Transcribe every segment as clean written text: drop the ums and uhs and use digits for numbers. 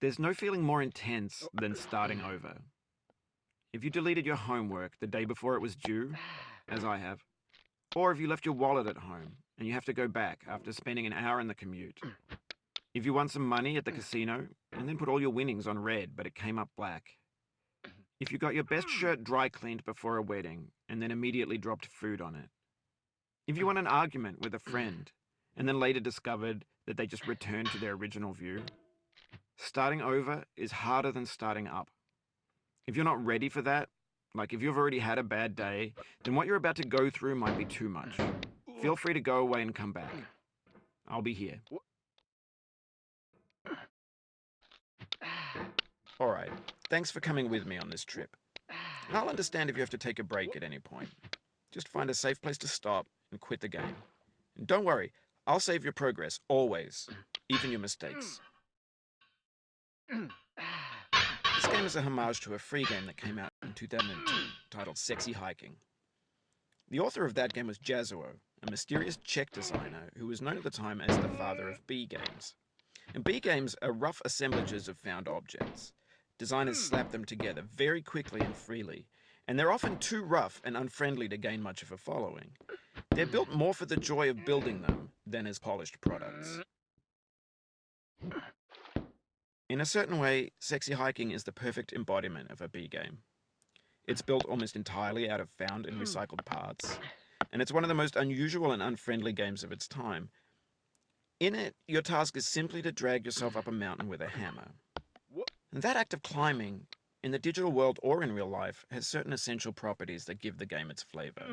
There's no feeling more intense than starting over. If you deleted your homework the day before it was due, as I have, or if you left your wallet at home and you have to go back after spending an hour in the commute. If you won some money at the casino and then put all your winnings on red but it came up black. If you got your best shirt dry cleaned before a wedding and then immediately dropped food on it. If you won an argument with a friend and then later discovered that they just returned to their original view. Starting over is harder than starting up. If you're not ready for that, like if you've already had a bad day, then what you're about to go through might be too much. Feel free to go away and come back. I'll be here. Alright, thanks for coming with me on this trip. I'll understand if you have to take a break at any point. Just find a safe place to stop and quit the game. And don't worry, I'll save your progress, always, even your mistakes. This game is a homage to a free game that came out in 2002, titled Sexy Hiking. The author of that game was Jazuo, a mysterious Czech designer who was known at the time as the father of B games. And B games are rough assemblages of found objects. Designers slap them together very quickly and freely, and they're often too rough and unfriendly to gain much of a following. They're built more for the joy of building them than as polished products. In a certain way, Sexy Hiking is the perfect embodiment of a B game. It's built almost entirely out of found and recycled parts, and it's one of the most unusual and unfriendly games of its time. In it, your task is simply to drag yourself up a mountain with a hammer. And that act of climbing, in the digital world or in real life, has certain essential properties that give the game its flavor.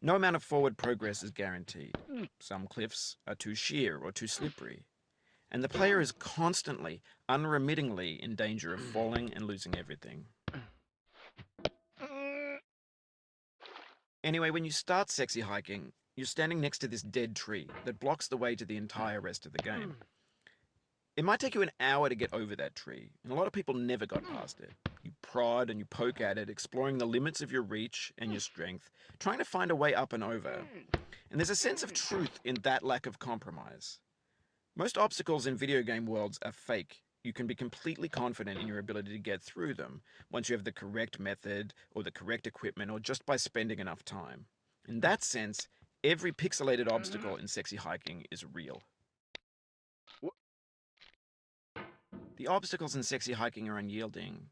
No amount of forward progress is guaranteed. Some cliffs are too sheer or too slippery. And the player is constantly, unremittingly in danger of falling and losing everything. Anyway, when you start Sexy Hiking, you're standing next to this dead tree that blocks the way to the entire rest of the game. It might take you an hour to get over that tree, and a lot of people never got past it. You prod and you poke at it, exploring the limits of your reach and your strength, trying to find a way up and over. And there's a sense of truth in that lack of compromise. Most obstacles in video game worlds are fake. You can be completely confident in your ability to get through them once you have the correct method or the correct equipment or just by spending enough time. In that sense, every pixelated obstacle in Sexy Hiking is real. The obstacles in Sexy Hiking are unyielding,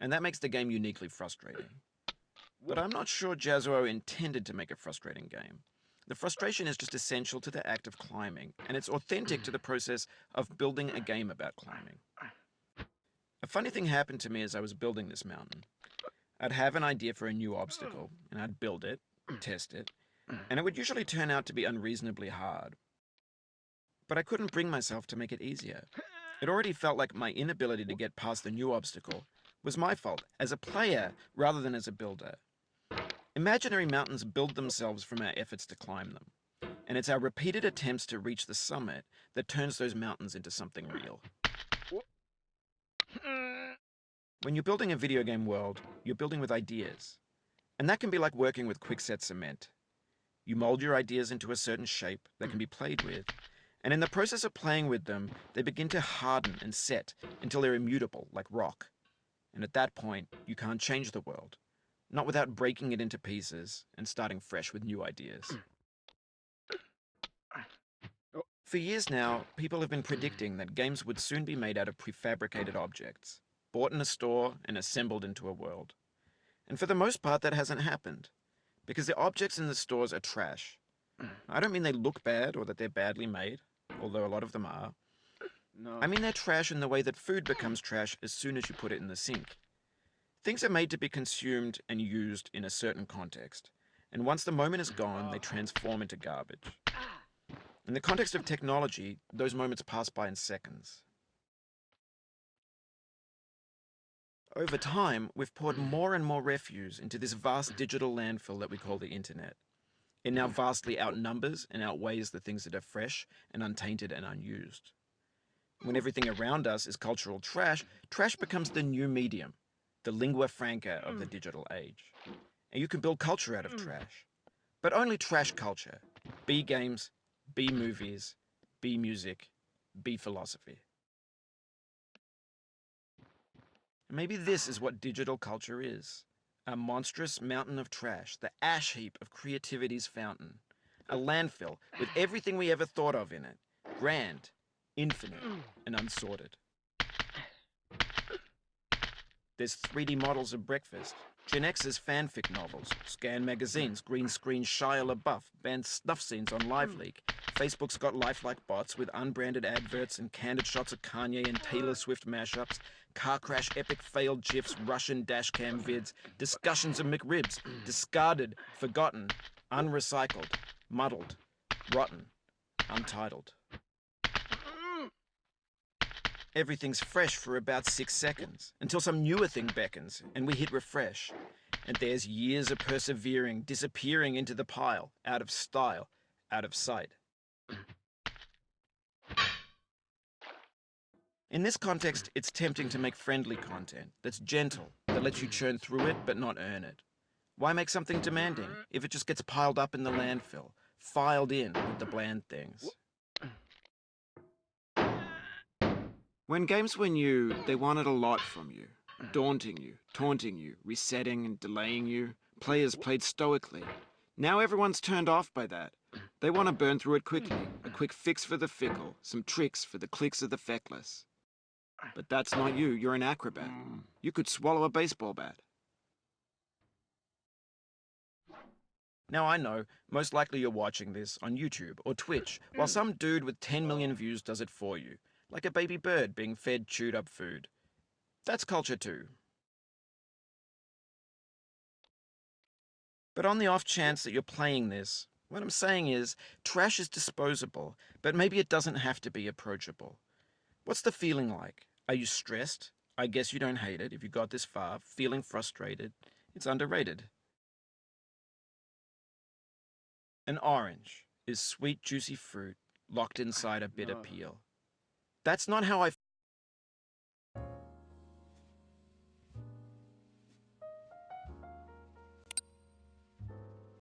and that makes the game uniquely frustrating. But I'm not sure Jazuo intended to make a frustrating game. The frustration is just essential to the act of climbing, and it's authentic to the process of building a game about climbing. A funny thing happened to me as I was building this mountain. I'd have an idea for a new obstacle, and I'd build it, test it, and it would usually turn out to be unreasonably hard. But I couldn't bring myself to make it easier. It already felt like my inability to get past the new obstacle was my fault, as a player rather than as a builder. Imaginary mountains build themselves from our efforts to climb them, and it's our repeated attempts to reach the summit that turns those mountains into something real. When you're building a video game world, you're building with ideas, and that can be like working with quickset cement. You mold your ideas into a certain shape that can be played with, and in the process of playing with them, they begin to harden and set until they're immutable, like rock. And at that point, you can't change the world. Not without breaking it into pieces and starting fresh with new ideas. For years now, people have been predicting that games would soon be made out of prefabricated objects, bought in a store and assembled into a world. And for the most part, that hasn't happened, because the objects in the stores are trash. I don't mean they look bad or that they're badly made, although a lot of them are. No. I mean they're trash in the way that food becomes trash as soon as you put it in the sink. Things are made to be consumed and used in a certain context, and once the moment is gone, they transform into garbage. In the context of technology, those moments pass by in seconds. Over time, we've poured more and more refuse into this vast digital landfill that we call the internet. It now vastly outnumbers and outweighs the things that are fresh and untainted and unused. When everything around us is cultural trash, trash becomes the new medium, the lingua franca of the digital age. and you can build culture out of trash. But only trash culture. B games, B movies, B music, B philosophy. And maybe this is what digital culture is. A monstrous mountain of trash, the ash heap of creativity's fountain. A landfill with everything we ever thought of in it. Grand, infinite, and unsorted. There's 3D models of breakfast, Gen X's fanfic novels, scan magazines, green screen Shia LaBeouf, banned snuff scenes on LiveLeak. Facebook's got lifelike bots with unbranded adverts and candid shots of Kanye and Taylor Swift mashups, car crash epic failed GIFs, Russian dashcam vids, discussions of McRibs, discarded, forgotten, unrecycled, muddled, rotten, untitled. Everything's fresh for about 6 seconds, until some newer thing beckons, and we hit refresh. And there's years of persevering, disappearing into the pile, out of style, out of sight. In this context, it's tempting to make friendly content that's gentle, that lets you churn through it but not earn it. Why make something demanding if it just gets piled up in the landfill, filed in with the bland things? When games were new, they wanted a lot from you. Daunting you, taunting you, resetting and delaying you. Players played stoically. Now everyone's turned off by that. They want to burn through it quickly. A quick fix for the fickle. Some tricks for the clicks of the feckless. But that's not you. You're an acrobat. You could swallow a baseball bat. Now I know, most likely you're watching this on YouTube or Twitch, while some dude with 10 million views does it for you. Like a baby bird being fed chewed up food. That's culture too. But on the off chance that you're playing this, what I'm saying is, trash is disposable, but maybe it doesn't have to be approachable. What's the feeling like? Are you stressed? I guess you don't hate it if you got this far. Feeling frustrated? It's underrated. An orange is sweet, juicy fruit locked inside a bitter peel. That's not how I